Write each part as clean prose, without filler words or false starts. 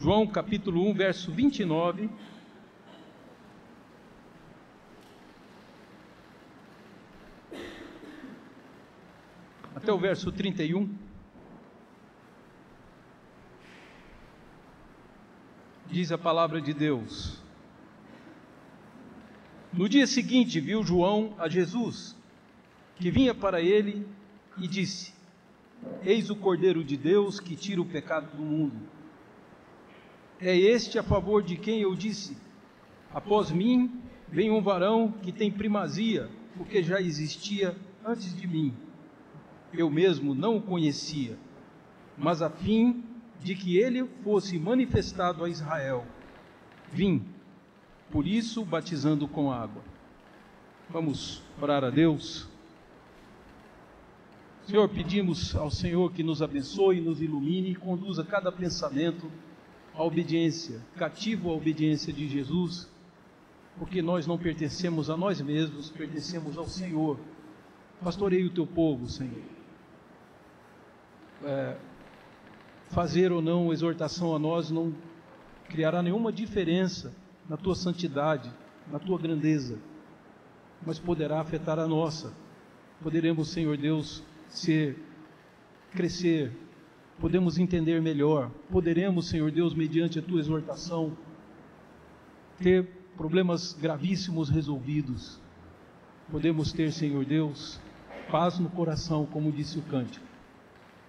João capítulo 1, verso 29. Até o verso 31. Diz a palavra de Deus: No dia seguinte viu João a Jesus, que vinha para ele, e disse: Eis o Cordeiro de Deus que tira o pecado do mundo. É este a favor de quem eu disse: Após mim vem um varão que tem primazia, porque já existia antes de mim. Eu mesmo não o conhecia, mas a fim de que ele fosse manifestado a Israel, vim, por isso batizando com água. Vamos orar a Deus. Senhor, pedimos ao Senhor que nos abençoe, nos ilumine e conduza cada pensamento à obediência, cativo à obediência de Jesus, porque nós não pertencemos a nós mesmos, pertencemos ao Senhor. Pastoreie o teu povo, Senhor. Fazer ou não exortação a nós não criará nenhuma diferença na tua santidade, na tua grandeza, mas poderá afetar a nossa. Poderemos, Senhor Deus, crescer, podemos entender melhor, poderemos, Senhor Deus, mediante a tua exortação, ter problemas gravíssimos resolvidos. Podemos ter, Senhor Deus, paz no coração, como disse o cântico.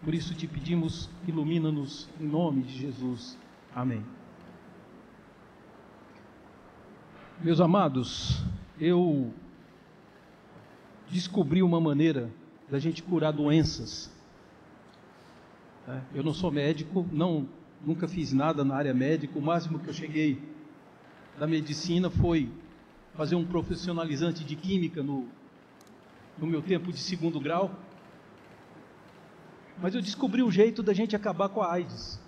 Por isso te pedimos, ilumina-nos em nome de Jesus. Amém. Meus amados, eu descobri uma maneira da gente curar doenças. Eu não sou médico, nunca fiz nada na área médica. O máximo que eu cheguei da medicina foi fazer um profissionalizante de química no meu tempo de 2º grau. Mas eu descobri um jeito da gente acabar com a AIDS.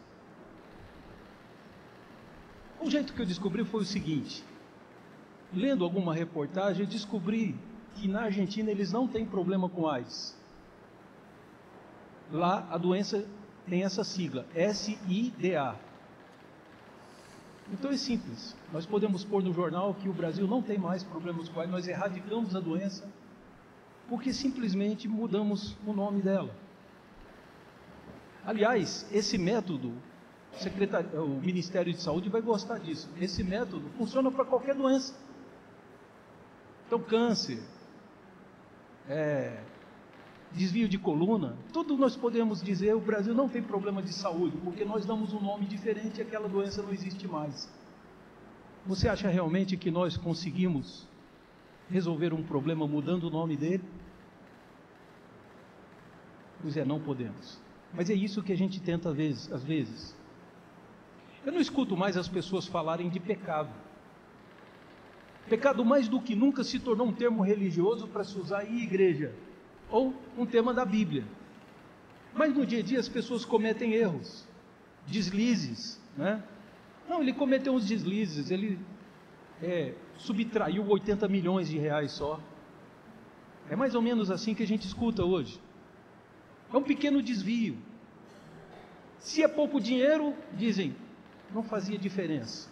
O jeito que eu descobri foi o seguinte: lendo alguma reportagem, eu descobri que na Argentina eles não têm problema com AIDS. Lá a doença tem essa sigla, SIDA. Então é simples, nós podemos pôr no jornal que o Brasil não tem mais problemas com AIDS, nós erradicamos a doença, porque simplesmente mudamos o nome dela. Aliás, esse método, o Ministério de Saúde vai gostar disso. Esse método funciona para qualquer doença. Então, câncer, desvio de coluna, tudo nós podemos dizer: o Brasil não tem problema de saúde, porque nós damos um nome diferente e aquela doença não existe mais. Você acha realmente que nós conseguimos resolver um problema mudando o nome dele? Pois é, não podemos. Mas é isso que a gente tenta às vezes. Eu não escuto mais as pessoas falarem de pecado. Pecado mais do que nunca se tornou um termo religioso para se usar em igreja, ou um tema da Bíblia. Mas no dia a dia as pessoas cometem erros, deslizes, né? Não, ele cometeu uns deslizes, ele subtraiu 80 milhões de reais só. É mais ou menos assim que a gente escuta hoje. É um pequeno desvio. Se é pouco dinheiro, dizem, não fazia diferença.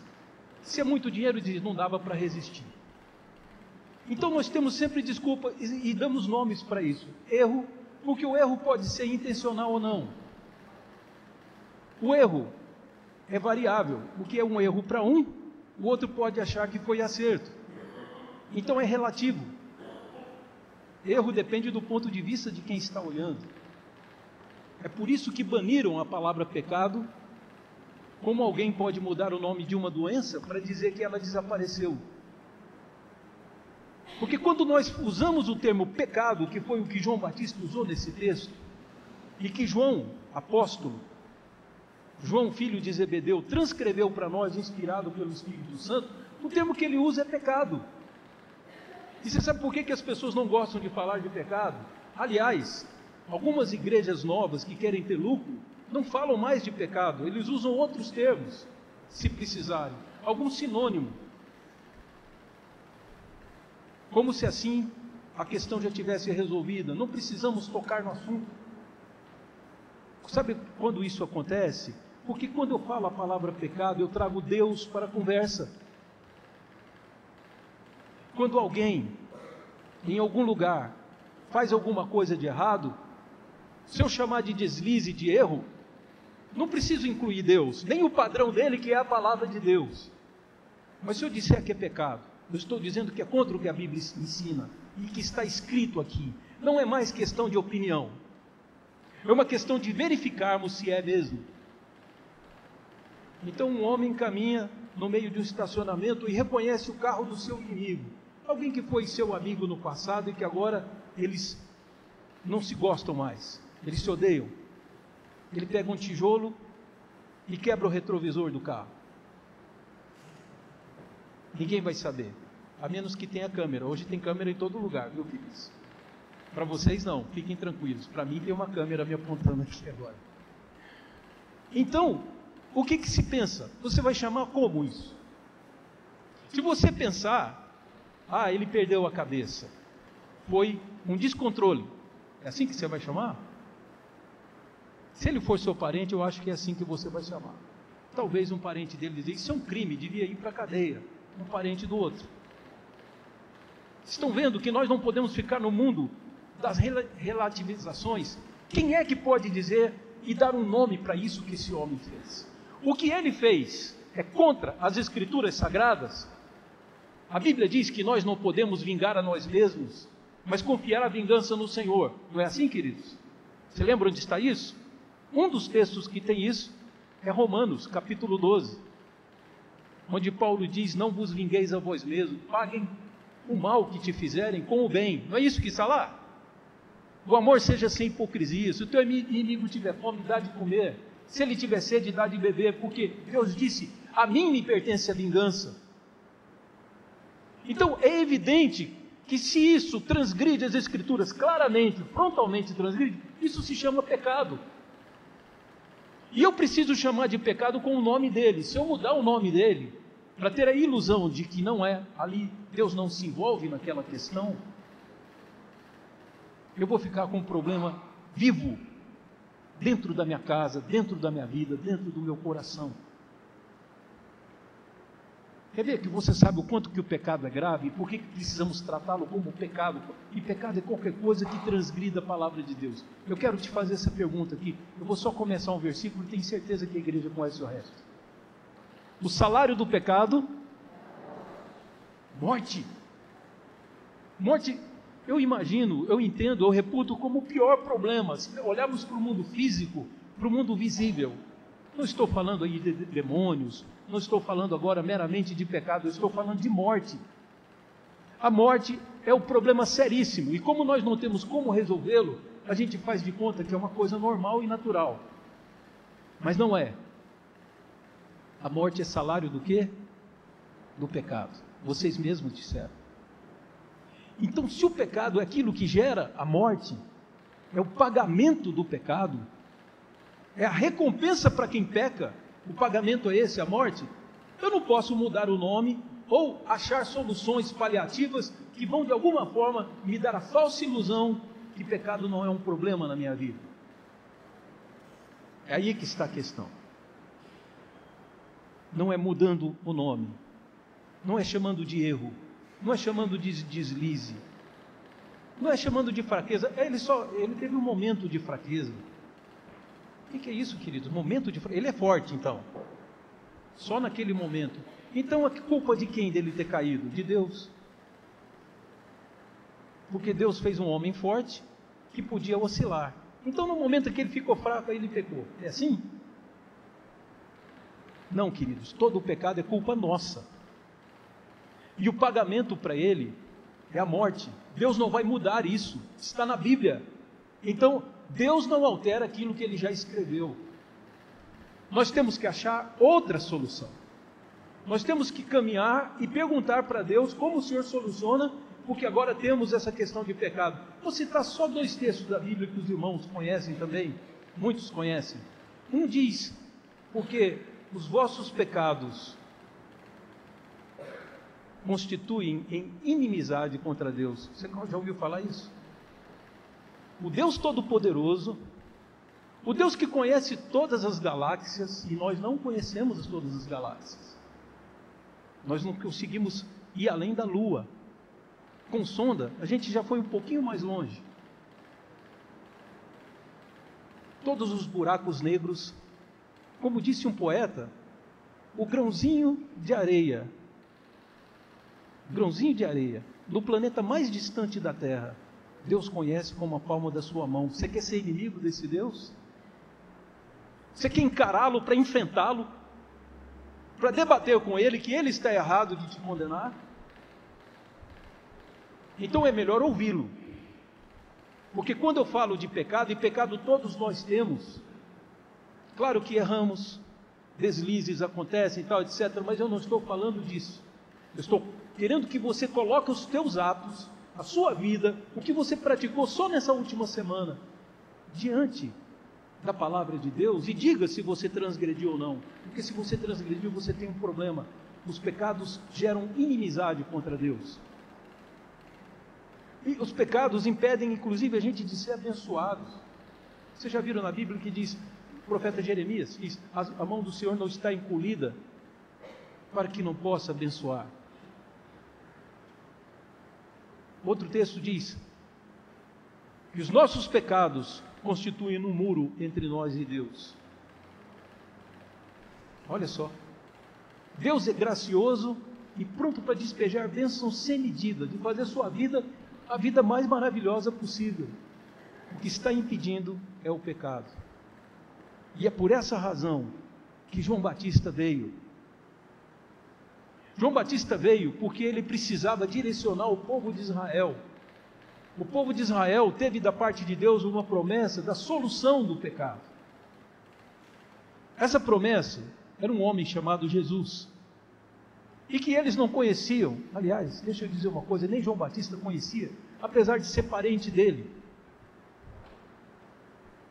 Se é muito dinheiro, dizem, não dava para resistir. Então nós temos sempre desculpa e damos nomes para isso. Erro, porque o erro pode ser intencional ou não. O erro é variável. O que é um erro para um, o outro pode achar que foi acerto. Então é relativo. Erro depende do ponto de vista de quem está olhando. É por isso que baniram a palavra pecado. Como alguém pode mudar o nome de uma doença para dizer que ela desapareceu? Porque quando nós usamos o termo pecado, que foi o que João Batista usou nesse texto, e que João, apóstolo, João, filho de Zebedeu, transcreveu para nós, inspirado pelo Espírito Santo, o termo que ele usa é pecado. E você sabe por que as pessoas não gostam de falar de pecado? Aliás, algumas igrejas novas que querem ter lucro não falam mais de pecado, eles usam outros termos, se precisarem, algum sinônimo. Como se assim a questão já tivesse resolvida, não precisamos tocar no assunto. Sabe quando isso acontece? Porque quando eu falo a palavra pecado, eu trago Deus para a conversa. Quando alguém, em algum lugar, faz alguma coisa de errado, se eu chamar de deslize, de erro, não preciso incluir Deus, nem o padrão dele, que é a palavra de Deus. Mas se eu disser que é pecado, eu estou dizendo que é contra o que a Bíblia ensina e que está escrito aqui. Não é mais questão de opinião, é uma questão de verificarmos se é mesmo. Então um homem caminha no meio de um estacionamento e reconhece o carro do seu inimigo, alguém que foi seu amigo no passado e que agora eles não se gostam mais, eles se odeiam. Ele pega um tijolo e quebra o retrovisor do carro. Ninguém vai saber, a menos que tenha câmera. Hoje tem câmera em todo lugar, viu, filhos? Para vocês não, fiquem tranquilos. Para mim tem uma câmera me apontando aqui agora. Então, o que se pensa? Você vai chamar como isso? Se você pensar, ele perdeu a cabeça, foi um descontrole, é assim que você vai chamar? Se ele for seu parente, eu acho que é assim que você vai chamar. Talvez um parente dele dizer, isso é um crime, devia ir para a cadeia, um parente do outro. Estão vendo que nós não podemos ficar no mundo das relativizações? Quem é que pode dizer e dar um nome para isso que esse homem fez? O que ele fez é contra as escrituras sagradas? A Bíblia diz que nós não podemos vingar a nós mesmos, mas confiar a vingança no Senhor. Não é assim, queridos? Você lembra onde está isso? Um dos textos que tem isso é Romanos, capítulo 12, onde Paulo diz, não vos vingueis a vós mesmos, paguem o mal que te fizerem com o bem. Não é isso que está lá? O amor seja sem hipocrisia. Se o teu inimigo tiver fome, dá de comer. Se ele tiver sede, dá de beber, porque Deus disse, a mim me pertence a vingança. Então é evidente que se isso transgride as escrituras claramente, frontalmente transgride, isso se chama pecado. E eu preciso chamar de pecado com o nome dele. Se eu mudar o nome dele, para ter a ilusão de que não é ali, Deus não se envolve naquela questão, eu vou ficar com um problema vivo dentro da minha casa, dentro da minha vida, dentro do meu coração. Quer ver que você sabe o quanto que o pecado é grave e por que precisamos tratá-lo como pecado? E pecado é qualquer coisa que transgrida a palavra de Deus. Eu quero te fazer essa pergunta aqui. Eu vou só começar um versículo e tenho certeza que a igreja conhece o resto. O salário do pecado? Morte. Morte, eu imagino, eu entendo, eu reputo como o pior problema. Se olharmos para o mundo físico, para o mundo visível, não estou falando aí de demônios, não estou falando agora meramente de pecado, eu estou falando de morte. A morte é o problema seríssimo, e como nós não temos como resolvê-lo, a gente faz de conta que é uma coisa normal e natural. Mas não é. A morte é salário do quê? Do pecado. Vocês mesmos disseram. Então, se o pecado é aquilo que gera a morte, é o pagamento do pecado, é a recompensa para quem peca, o pagamento é esse, a morte, eu não posso mudar o nome ou achar soluções paliativas que vão de alguma forma me dar a falsa ilusão que pecado não é um problema na minha vida. É aí que está a questão. Não é mudando o nome, não é chamando de erro, não é chamando de deslize, não é chamando de fraqueza. Ele teve um momento de fraqueza. O que é isso, queridos? Momento de fraqueza. Ele é forte, então. Só naquele momento. Então a culpa de quem dele ter caído? De Deus. Porque Deus fez um homem forte que podia oscilar. Então no momento que ele ficou fraco, aí ele pecou. É assim? Não, queridos. Todo o pecado é culpa nossa. E o pagamento para ele é a morte. Deus não vai mudar isso. Está na Bíblia. Então, Deus não altera aquilo que Ele já escreveu. Nós temos que achar outra solução. Nós temos que caminhar e perguntar para Deus como o Senhor soluciona, porque agora temos essa questão de pecado. Vou citar só 2 textos da Bíblia que os irmãos conhecem também, muitos conhecem. Um diz, porque os vossos pecados constituem em inimizade contra Deus. Você já ouviu falar isso? O Deus Todo-Poderoso, O Deus que conhece todas as galáxias, e nós não conhecemos todas as galáxias. Nós não conseguimos ir além da Lua. Com sonda, a gente já foi um pouquinho mais longe. Todos os buracos negros, como disse um poeta, o grãozinho de areia, no planeta mais distante da Terra, Deus conhece como a palma da sua mão. Você quer ser inimigo desse Deus? Você quer encará-lo para enfrentá-lo? Para debater com ele que ele está errado de te condenar? Então é melhor ouvi-lo. Porque quando eu falo de pecado, e pecado todos nós temos, claro que erramos, deslizes acontecem e tal, etc., mas eu não estou falando disso. Eu estou querendo que você coloque os teus atos, a sua vida, o que você praticou só nessa última semana, diante da palavra de Deus, e diga se você transgrediu ou não. Porque se você transgrediu, você tem um problema. Os pecados geram inimizade contra Deus. E os pecados impedem, inclusive, a gente de ser abençoados. Vocês já viram na Bíblia que diz, o profeta Jeremias diz, a mão do Senhor não está encolhida para que não possa abençoar. Outro texto diz que os nossos pecados constituem um muro entre nós e Deus. Olha só, Deus é gracioso e pronto para despejar bênçãos sem medida, de fazer a sua vida a vida mais maravilhosa possível. O que está impedindo é o pecado. E é por essa razão que João Batista veio. João Batista veio porque ele precisava direcionar o povo de Israel. O povo de Israel teve da parte de Deus uma promessa da solução do pecado. Essa promessa era um homem chamado Jesus, e que eles não conheciam. Aliás, deixa eu dizer uma coisa, nem João Batista conhecia, apesar de ser parente dele.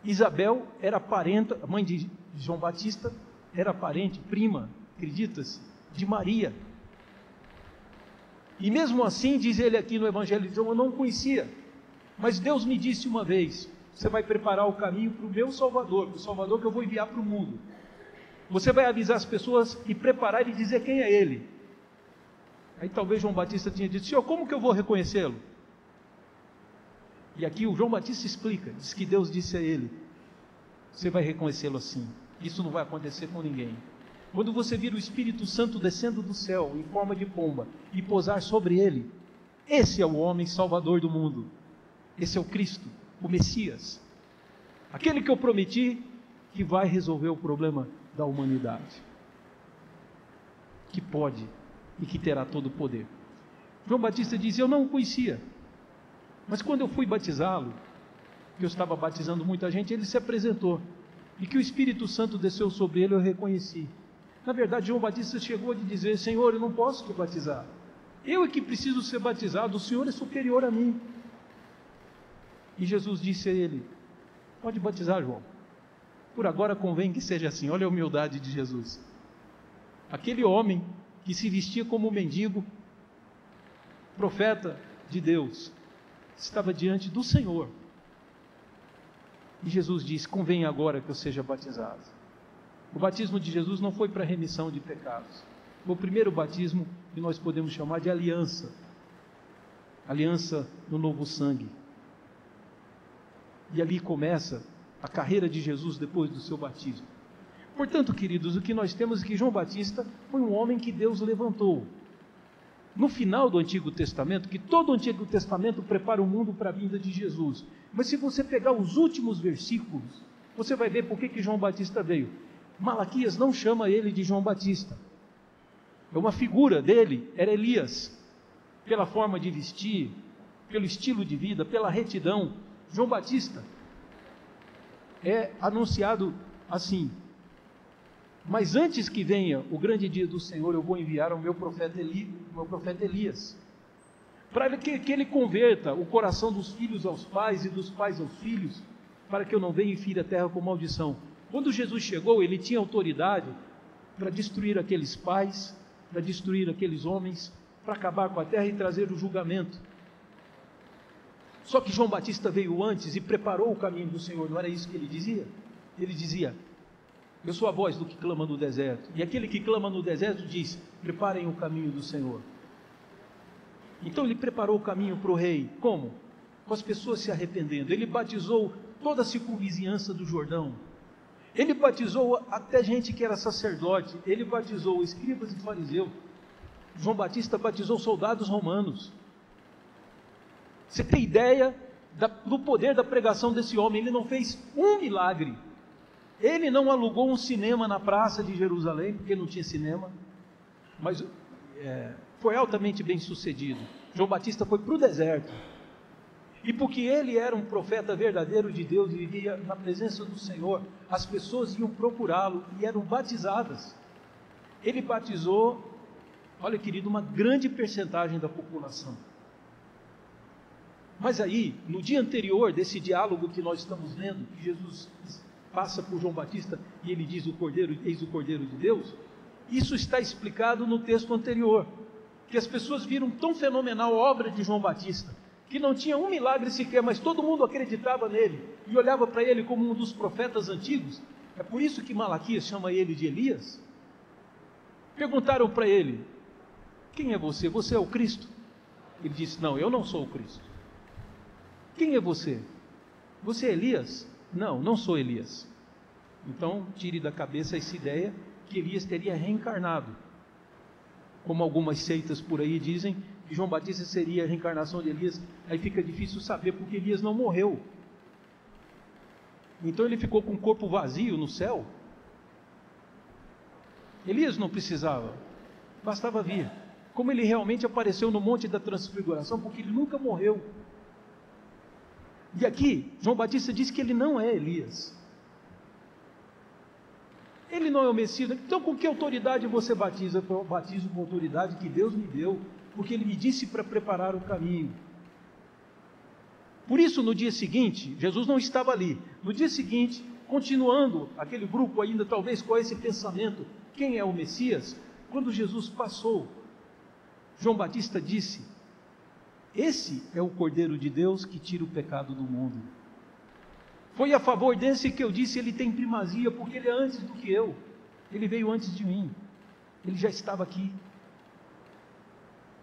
Isabel era parenta, a mãe de João Batista era parente, prima, acredita-se, de Maria. E mesmo assim, diz ele aqui no Evangelho de João, eu não conhecia, mas Deus me disse uma vez, você vai preparar o caminho para o meu Salvador, para o Salvador que eu vou enviar para o mundo. Você vai avisar as pessoas e preparar e dizer quem é ele. Aí talvez João Batista tinha dito, Senhor, como que eu vou reconhecê-lo? E aqui o João Batista explica, diz que Deus disse a ele, você vai reconhecê-lo assim, isso não vai acontecer com ninguém. Quando você vir o Espírito Santo descendo do céu em forma de pomba e pousar sobre ele, esse é o homem salvador do mundo, esse é o Cristo, o Messias, aquele que eu prometi que vai resolver o problema da humanidade, que pode e que terá todo o poder. João Batista disse, eu não o conhecia, mas quando eu fui batizá-lo, que eu estava batizando muita gente, ele se apresentou, e que o Espírito Santo desceu sobre ele, eu reconheci. Na verdade, João Batista chegou a dizer, Senhor, eu não posso te batizar, eu é que preciso ser batizado, o Senhor é superior a mim. E Jesus disse a ele, pode batizar, João, por agora convém que seja assim. Olha a humildade de Jesus. Aquele homem que se vestia como mendigo, profeta de Deus, estava diante do Senhor. E Jesus disse, convém agora que eu seja batizado. O batismo de Jesus não foi para remissão de pecados. Foi o primeiro batismo que nós podemos chamar de aliança. Aliança no novo sangue. E ali começa a carreira de Jesus depois do seu batismo. Portanto, queridos, o que nós temos é que João Batista foi um homem que Deus levantou. No final do Antigo Testamento, que todo o Antigo Testamento prepara o mundo para a vinda de Jesus. Mas se você pegar os últimos versículos, você vai ver por que João Batista veio. Malaquias não chama ele de João Batista. É uma figura dele, era Elias. Pela forma de vestir, pelo estilo de vida, pela retidão. João Batista é anunciado assim, mas antes que venha o grande dia do Senhor, eu vou enviar o meu profeta Elias, para que ele converta o coração dos filhos aos pais e dos pais aos filhos, para que eu não venha e fira a terra com maldição. Quando Jesus chegou, ele tinha autoridade para destruir aqueles pais, para destruir aqueles homens, para acabar com a terra e trazer o julgamento. Só que João Batista veio antes e preparou o caminho do Senhor, não era isso que ele dizia? ele dizia: eu sou a voz do que clama no deserto. E aquele que clama no deserto diz: preparem o caminho do Senhor. Então ele preparou o caminho para o rei. Como? Com as pessoas se arrependendo. Ele batizou toda a circunvizinhança do Jordão. Ele batizou até gente que era sacerdote. Ele batizou escribas e fariseus. João Batista batizou soldados romanos. Você tem ideia do poder da pregação desse homem? Ele não fez um milagre. Ele não alugou um cinema na praça de Jerusalém, porque não tinha cinema, mas foi altamente bem sucedido. João Batista foi para o deserto, e porque ele era um profeta verdadeiro de Deus, e vivia na presença do Senhor, as pessoas iam procurá-lo e eram batizadas. Ele batizou, olha querido, uma grande percentagem da população. Mas aí, no dia anterior desse diálogo que nós estamos lendo, que Jesus passa por João Batista e ele diz: eis o Cordeiro de Deus, isso está explicado no texto anterior, que as pessoas viram tão fenomenal a obra de João Batista, que não tinha um milagre sequer, mas todo mundo acreditava nele, e olhava para ele como um dos profetas antigos. É por isso que Malaquias chama ele de Elias. Perguntaram para ele: quem é você? Você é o Cristo? Ele disse: não, eu não sou o Cristo. Quem é você? Você é Elias? Não, não sou Elias. Então, tire da cabeça essa ideia que Elias teria reencarnado. Como algumas seitas por aí dizem, que João Batista seria a reencarnação de Elias. Aí fica difícil saber, porque Elias não morreu. Então ele ficou com o corpo vazio no céu. Elias não precisava, bastava vir. Como ele realmente apareceu no Monte da Transfiguração, porque ele nunca morreu. E aqui, João Batista diz que ele não é Elias. Ele não é o Messias. Então, com que autoridade você batiza? Eu batizo com a autoridade que Deus me deu, porque Ele me disse para preparar o caminho. Por isso, no dia seguinte, Jesus não estava ali. No dia seguinte, continuando aquele grupo ainda, talvez com esse pensamento, quem é o Messias? Quando Jesus passou, João Batista disse: esse é o Cordeiro de Deus que tira o pecado do mundo. Foi a favor desse que eu disse: ele tem primazia, porque ele é antes do que eu. Ele veio antes de mim. Ele já estava aqui.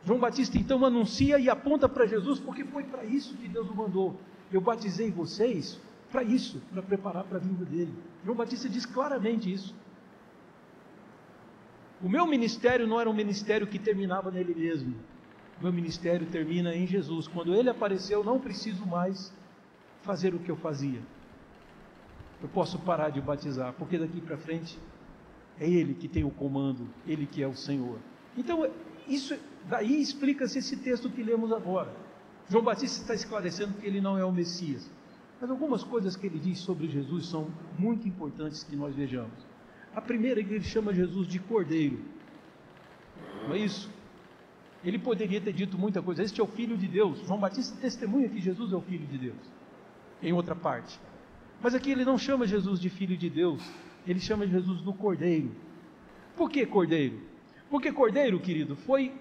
João Batista então anuncia e aponta para Jesus, porque foi para isso que Deus o mandou. Eu batizei vocês para isso, para preparar para a vinda dele. João Batista diz claramente isso. O meu ministério não era um ministério que terminava nele mesmo. O meu ministério termina em Jesus. Quando ele apareceu, não preciso mais fazer o que eu fazia. Eu posso parar de batizar, porque daqui para frente é Ele que tem o comando, Ele que é o Senhor. Então, daí explica-se esse texto que lemos agora. João Batista está esclarecendo que ele não é o Messias. Mas algumas coisas que ele diz sobre Jesus são muito importantes que nós vejamos. A primeira é que ele chama Jesus de Cordeiro. Não é isso? Ele poderia ter dito muita coisa: este é o Filho de Deus. João Batista testemunha que Jesus é o Filho de Deus, em outra parte. Mas aqui ele não chama Jesus de Filho de Deus, ele chama Jesus do Cordeiro. Por que Cordeiro? Porque Cordeiro, querido, foi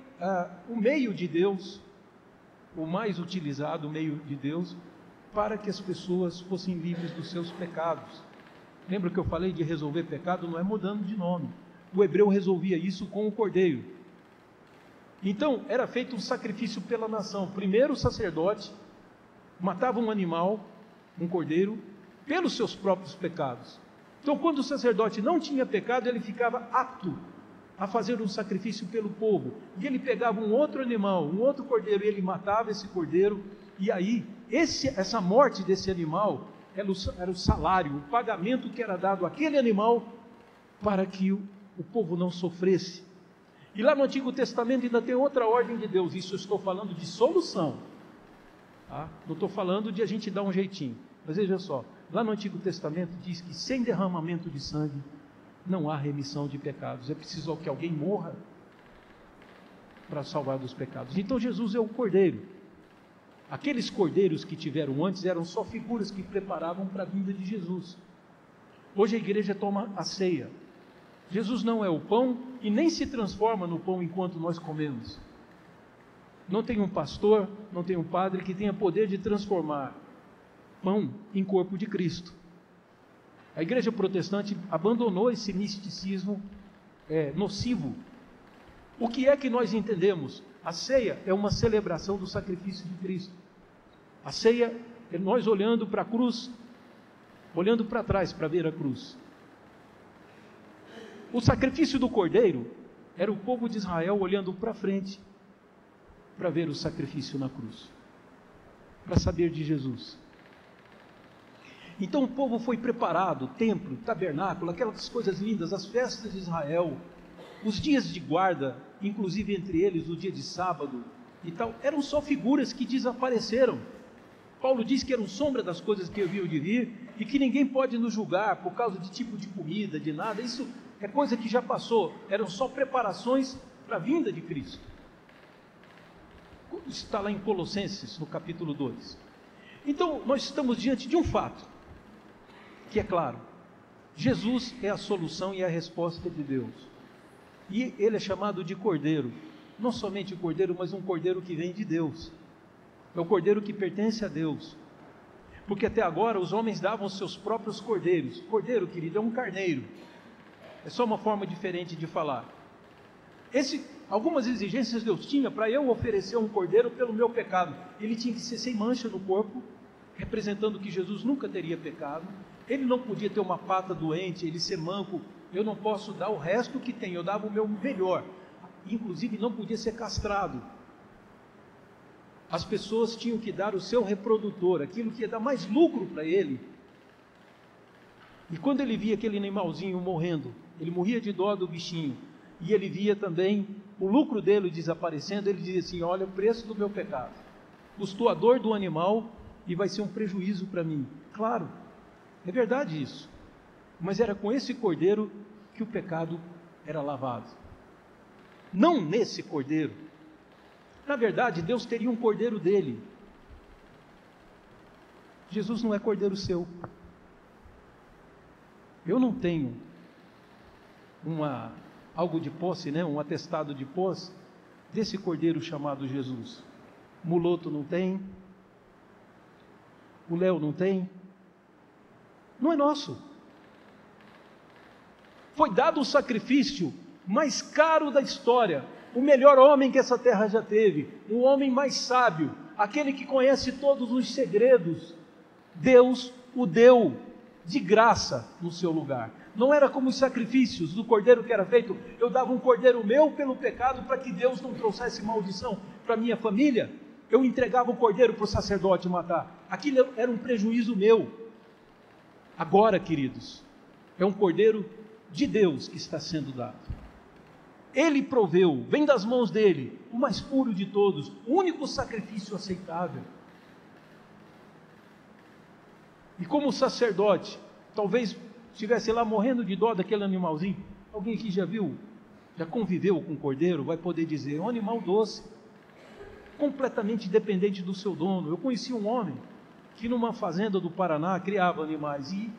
o meio de Deus, o mais utilizado meio de Deus, para que as pessoas fossem livres dos seus pecados. Lembra que eu falei de resolver pecado? Não é mudando de nome. O hebreu resolvia isso com o Cordeiro. Então, era feito um sacrifício pela nação. Primeiro o sacerdote matava um animal, um cordeiro, pelos seus próprios pecados. Então, quando o sacerdote não tinha pecado, ele ficava apto a fazer um sacrifício pelo povo. E ele pegava um outro animal, um outro cordeiro, e ele matava esse cordeiro. E aí, essa morte desse animal era o salário, o pagamento que era dado àquele animal para que o povo não sofresse. E lá no Antigo Testamento ainda tem outra ordem de Deus. Isso eu estou falando de solução, tá? Não estou falando de a gente dar um jeitinho. Mas veja só, lá no Antigo Testamento diz que sem derramamento de sangue não há remissão de pecados. É preciso que alguém morra para salvar dos pecados. Então Jesus é o Cordeiro. Aqueles cordeiros que tiveram antes eram só figuras que preparavam para a vinda de Jesus. Hoje a igreja toma a ceia. Jesus não é o pão e nem se transforma no pão enquanto nós comemos. Não tem um pastor, não tem um padre que tenha poder de transformar pão em corpo de Cristo. A igreja protestante abandonou esse misticismo nocivo. O que é que nós entendemos? A ceia é uma celebração do sacrifício de Cristo. A ceia é nós olhando para a cruz, olhando para trás para ver a cruz. O sacrifício do cordeiro era o povo de Israel olhando para frente para ver o sacrifício na cruz, para saber de Jesus. Então o povo foi preparado, templo, tabernáculo, aquelas coisas lindas, as festas de Israel, os dias de guarda, inclusive entre eles o dia de sábado e tal, eram só figuras que desapareceram. Paulo diz que eram sombra das coisas que haviam de vir e que ninguém pode nos julgar por causa de tipo de comida, de nada. Isso é coisa que já passou, eram só preparações para a vinda de Cristo. Isso está lá em Colossenses, no capítulo 2. Então, nós estamos diante de um fato, que é claro, Jesus é a solução e a resposta de Deus. E Ele é chamado de Cordeiro, não somente o Cordeiro, mas um Cordeiro que vem de Deus. É o Cordeiro que pertence a Deus. Porque até agora os homens davam seus próprios cordeiros. Cordeiro, querido, é um carneiro. É só uma forma diferente de falar. Algumas exigências Deus tinha para eu oferecer um cordeiro pelo meu pecado. Ele tinha que ser sem mancha no corpo, representando que Jesus nunca teria pecado. Ele não podia ter uma pata doente, ele ser manco. Eu não posso dar o resto que tem, eu dava o meu melhor. Inclusive não podia ser castrado. As pessoas tinham que dar o seu reprodutor, aquilo que ia dar mais lucro para ele. E quando ele via aquele animalzinho morrendo, ele morria de dó do bichinho, e ele via também o lucro dele desaparecendo, ele dizia assim: olha, o preço do meu pecado, custou a dor do animal e vai ser um prejuízo para mim. Claro, é verdade isso, mas era com esse cordeiro que o pecado era lavado, não nesse cordeiro. Na verdade, Deus teria um cordeiro dele. Jesus não é cordeiro seu. Eu não tenho algo de posse, um atestado de posse desse cordeiro chamado Jesus. Muloto não tem, o Léo não tem, não é nosso. Foi dado o sacrifício mais caro da história, o melhor homem que essa terra já teve, o homem mais sábio, aquele que conhece todos os segredos. Deus o deu de graça no seu lugar. Não era como os sacrifícios do cordeiro que era feito, eu dava um cordeiro meu pelo pecado para que Deus não trouxesse maldição para minha família, eu entregava o cordeiro para o sacerdote matar. Aquilo era um prejuízo meu. Agora, queridos, é um cordeiro de Deus que está sendo dado. Ele proveu, vem das mãos dele, o mais puro de todos, o único sacrifício aceitável. E como sacerdote, talvez estivesse lá morrendo de dó daquele animalzinho. Alguém aqui já conviveu com o cordeiro, vai poder dizer: é um animal doce, completamente dependente do seu dono. Eu conheci um homem que numa fazenda do Paraná criava animais, e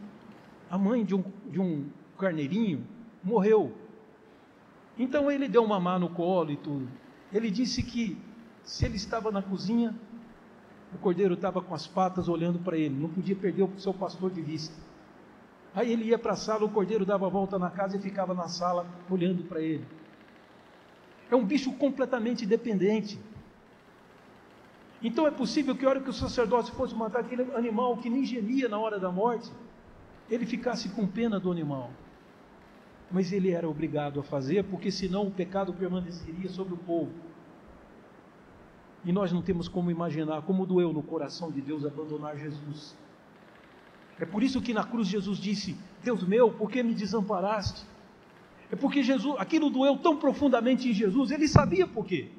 a mãe de um carneirinho morreu. Então ele deu mamar no colo e tudo. Ele disse que se ele estava na cozinha, o cordeiro estava com as patas olhando para ele, não podia perder o seu pastor de vista. Aí ele ia para a sala, o cordeiro dava a volta na casa e ficava na sala olhando para ele. É um bicho completamente dependente. Então é possível que a hora que o sacerdote fosse matar aquele animal que nem gemia na hora da morte, ele ficasse com pena do animal. Mas ele era obrigado a fazer, porque senão o pecado permaneceria sobre o povo. E nós não temos como imaginar como doeu no coração de Deus abandonar Jesus. É por isso que na cruz Jesus disse: Deus meu, por que me desamparaste? É porque aquilo doeu tão profundamente em Jesus, ele sabia por quê.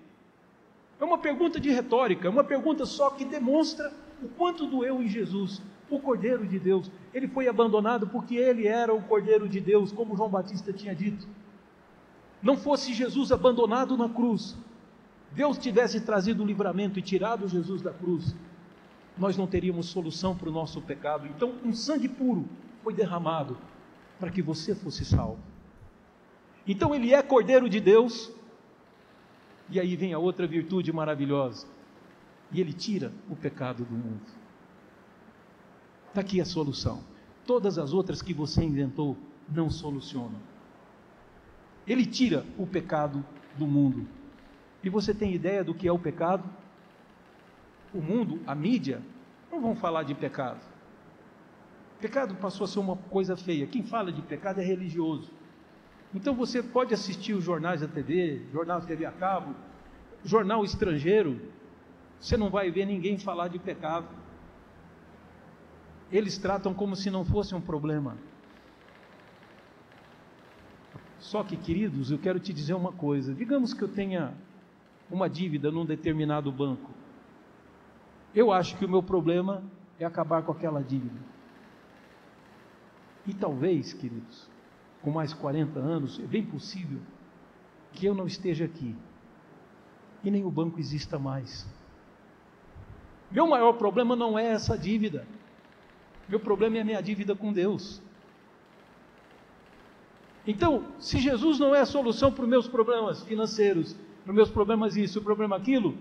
É uma pergunta de retórica, é uma pergunta só que demonstra o quanto doeu em Jesus, o Cordeiro de Deus. Ele foi abandonado porque ele era o Cordeiro de Deus, como João Batista tinha dito. Não fosse Jesus abandonado na cruz, Deus tivesse trazido o livramento e tirado Jesus da cruz, nós não teríamos solução para o nosso pecado. Então um sangue puro foi derramado para que você fosse salvo. Então ele é Cordeiro de Deus. E aí vem a outra virtude maravilhosa: e ele tira o pecado do mundo. Está aqui a solução. Todas as outras que você inventou não solucionam. Ele tira o pecado do mundo. E você tem ideia do que é o pecado? O mundo, a mídia, não vão falar de pecado. Pecado passou a ser uma coisa feia. Quem fala de pecado é religioso. Então você pode assistir os jornais da TV, jornal da TV a cabo, jornal estrangeiro, você não vai ver ninguém falar de pecado. Eles tratam como se não fosse um problema. Só que, queridos, eu quero te dizer uma coisa. Digamos que eu tenha uma dívida num determinado banco. Eu acho que o meu problema é acabar com aquela dívida. E talvez, queridos, com mais 40 anos, é bem possível que eu não esteja aqui e nem o banco exista mais. Meu maior problema não é essa dívida. Meu problema é a minha dívida com Deus. Então, se Jesus não é a solução para os meus problemas financeiros, para os meus problemas isso, o problema aquilo,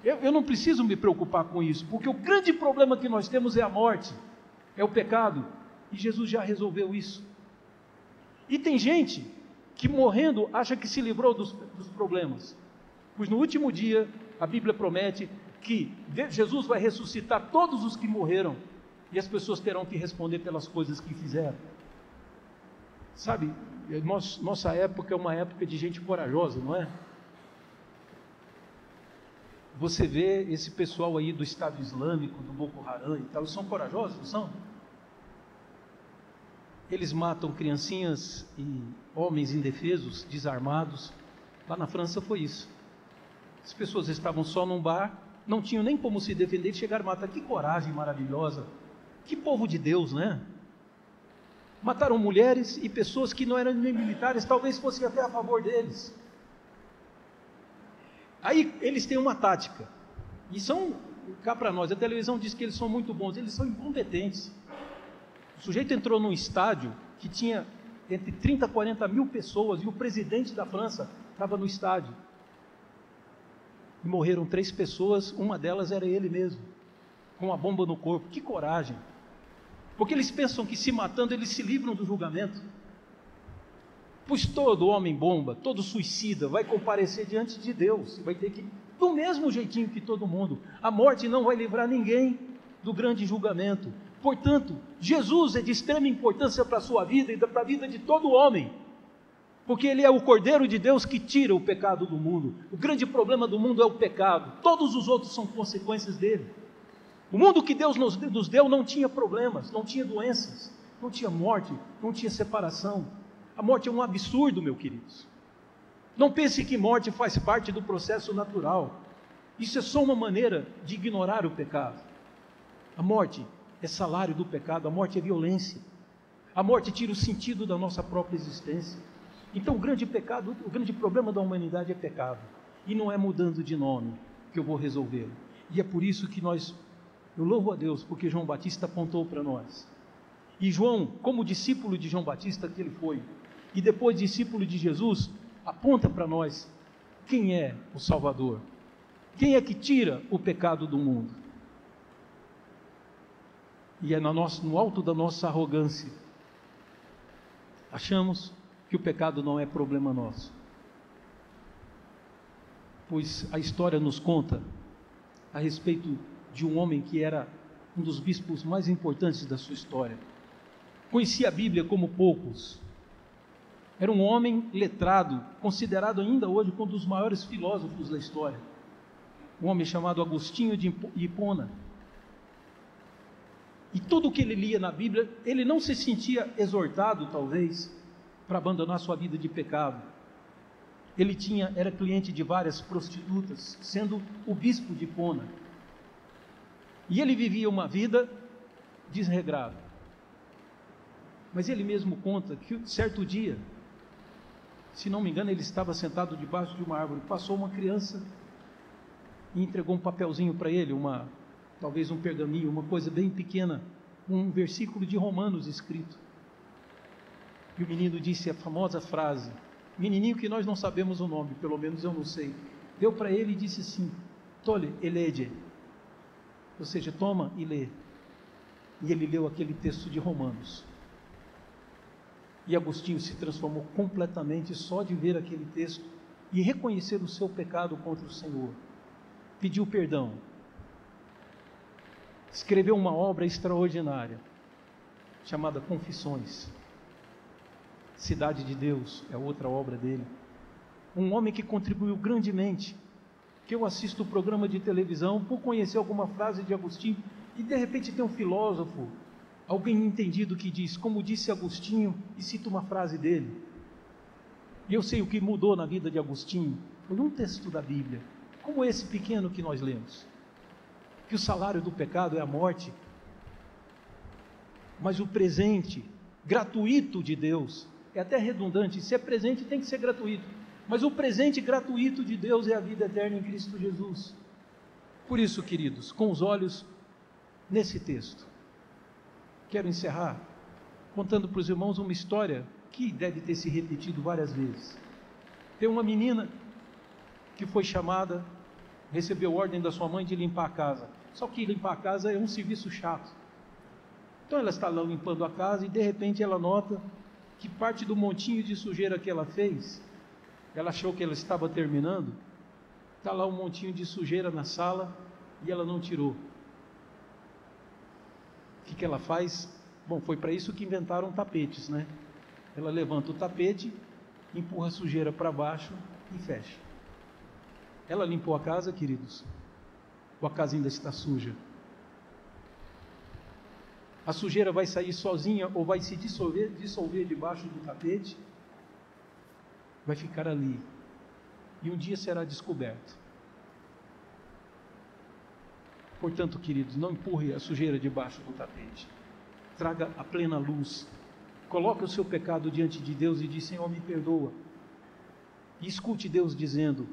eu não preciso me preocupar com isso, porque o grande problema que nós temos é a morte, é o pecado, e Jesus já resolveu isso. E tem gente que morrendo acha que se livrou dos problemas, pois no último dia a Bíblia promete que Jesus vai ressuscitar todos os que morreram, e as pessoas terão que responder pelas coisas que fizeram. Sabe, nossa época é uma época de gente corajosa, não é? Você vê esse pessoal aí do Estado Islâmico, do Boko Haram e tal, eles são corajosos, não são? Eles matam criancinhas e homens indefesos, desarmados. Lá na França foi isso. As pessoas estavam só num bar, não tinham nem como se defender, chegaram a matar. Que coragem maravilhosa! Que povo de Deus, né? Mataram mulheres e pessoas que não eram nem militares, talvez fossem até a favor deles. Aí eles têm uma tática, e são, cá para nós, a televisão diz que eles são muito bons, eles são incompetentes. O sujeito entrou num estádio que tinha entre 30 a 40 mil pessoas, e o presidente da França estava no estádio. E morreram 3 pessoas, uma delas era ele mesmo, com uma bomba no corpo. Que coragem! Porque eles pensam que se matando eles se livram do julgamento. Pois todo homem bomba, todo suicida vai comparecer diante de Deus, vai ter que, do mesmo jeitinho que todo mundo. A morte não vai livrar ninguém do grande julgamento. Portanto, Jesus é de extrema importância para a sua vida e para a vida de todo homem, porque Ele é o Cordeiro de Deus que tira o pecado do mundo. O grande problema do mundo é o pecado, todos os outros são consequências dele. O mundo que Deus nos deu não tinha problemas, não tinha doenças, não tinha morte, não tinha separação. A morte é um absurdo, meus queridos. Não pense que morte faz parte do processo natural. Isso é só uma maneira de ignorar o pecado. A morte é salário do pecado, a morte é violência. A morte tira o sentido da nossa própria existência. Então o grande pecado, o grande problema da humanidade é pecado. E não é mudando de nome que eu vou resolvê-lo. E é por isso que eu louvo a Deus, porque João Batista apontou para nós. E João, como discípulo de João Batista que ele foi, e depois discípulo de Jesus, aponta para nós quem é o Salvador. Quem é que tira o pecado do mundo? E é no alto da nossa arrogância, achamos que o pecado não é problema nosso. Pois a história nos conta a respeito de um homem que era um dos bispos mais importantes da sua história. Conhecia a Bíblia como poucos. Era um homem letrado, considerado ainda hoje um dos maiores filósofos da história. Um homem chamado Agostinho de Hipona. E tudo o que ele lia na Bíblia, ele não se sentia exortado, talvez, para abandonar sua vida de pecado. Ele era cliente de várias prostitutas, sendo o bispo de Hipona. E ele vivia uma vida desregrada. Mas ele mesmo conta que certo dia, se não me engano, ele estava sentado debaixo de uma árvore, passou uma criança e entregou um papelzinho para ele, talvez um pergaminho, uma coisa bem pequena, um versículo de Romanos escrito. E o menino disse a famosa frase, menininho que nós não sabemos o nome, pelo menos eu não sei, deu para ele e disse assim, tole, elege, ou seja, toma e lê. e ele leu aquele texto de Romanos. E Agostinho se transformou completamente só de ver aquele texto e reconhecer o seu pecado contra o Senhor. Pediu perdão. Escreveu uma obra extraordinária, chamada Confissões. Cidade de Deus é outra obra dele. Um homem que contribuiu grandemente, que eu assisto o programa de televisão por conhecer alguma frase de Agostinho, e de repente tem um filósofo, alguém entendido que diz, como disse Agostinho, e cita uma frase dele. E eu sei o que mudou na vida de Agostinho, foi um texto da Bíblia, como esse pequeno que nós lemos, que o salário do pecado é a morte, mas o presente gratuito de Deus, é até redundante, se é presente tem que ser gratuito, mas o presente gratuito de Deus é a vida eterna em Cristo Jesus. Por isso, queridos, com os olhos nesse texto, quero encerrar contando para os irmãos uma história que deve ter se repetido várias vezes. Tem uma menina que foi chamada, recebeu ordem da sua mãe de limpar a casa, só que limpar a casa é um serviço chato. Então ela está lá limpando a casa e de repente ela nota que parte do montinho de sujeira que ela fez, ela achou que ela estava terminando, está lá um montinho de sujeira na sala e ela não tirou. O que ela faz? Bom, foi para isso que inventaram tapetes, né? Ela levanta o tapete, empurra a sujeira para baixo e fecha. Ela limpou a casa, queridos? Ou a casa ainda está suja? A sujeira vai sair sozinha ou vai se dissolver debaixo do tapete? Vai ficar ali. E um dia será descoberto. Portanto, queridos, não empurre a sujeira debaixo do tapete. Traga a plena luz. Coloque o seu pecado diante de Deus e diz, Senhor, me perdoa. E escute Deus dizendo,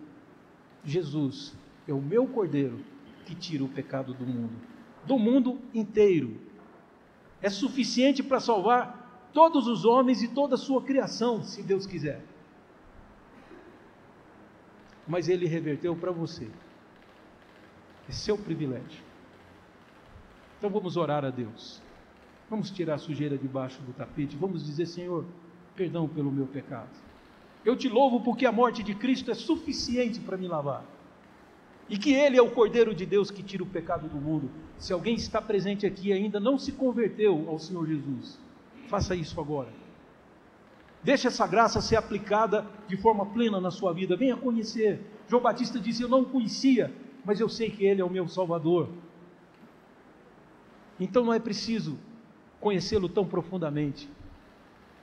Jesus é o meu cordeiro que tira o pecado do mundo inteiro. É suficiente para salvar todos os homens e toda a sua criação, se Deus quiser. Mas Ele reverteu para você. É seu privilégio. Então vamos orar a Deus. Vamos tirar a sujeira debaixo do tapete. Vamos dizer, Senhor, perdão pelo meu pecado. Eu te louvo porque a morte de Cristo é suficiente para me lavar. E que Ele é o Cordeiro de Deus que tira o pecado do mundo. Se alguém está presente aqui e ainda não se converteu ao Senhor Jesus, faça isso agora. Deixe essa graça ser aplicada de forma plena na sua vida. Venha conhecer. João Batista disse, eu não o conhecia, mas eu sei que Ele é o meu Salvador. Então não é preciso conhecê-lo tão profundamente,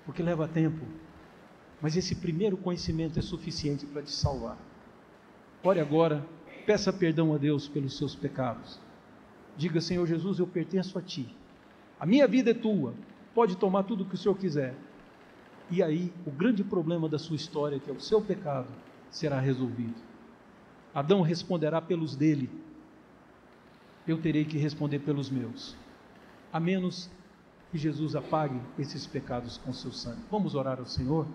porque leva tempo. Mas esse primeiro conhecimento é suficiente para te salvar. Ore agora, peça perdão a Deus pelos seus pecados. Diga, Senhor Jesus, eu pertenço a Ti. A minha vida é Tua. Pode tomar tudo o que o Senhor quiser. E aí, o grande problema da sua história, que é o seu pecado, será resolvido. Adão responderá pelos dele. Eu terei que responder pelos meus. A menos que Jesus apague esses pecados com seu sangue. Vamos orar ao Senhor?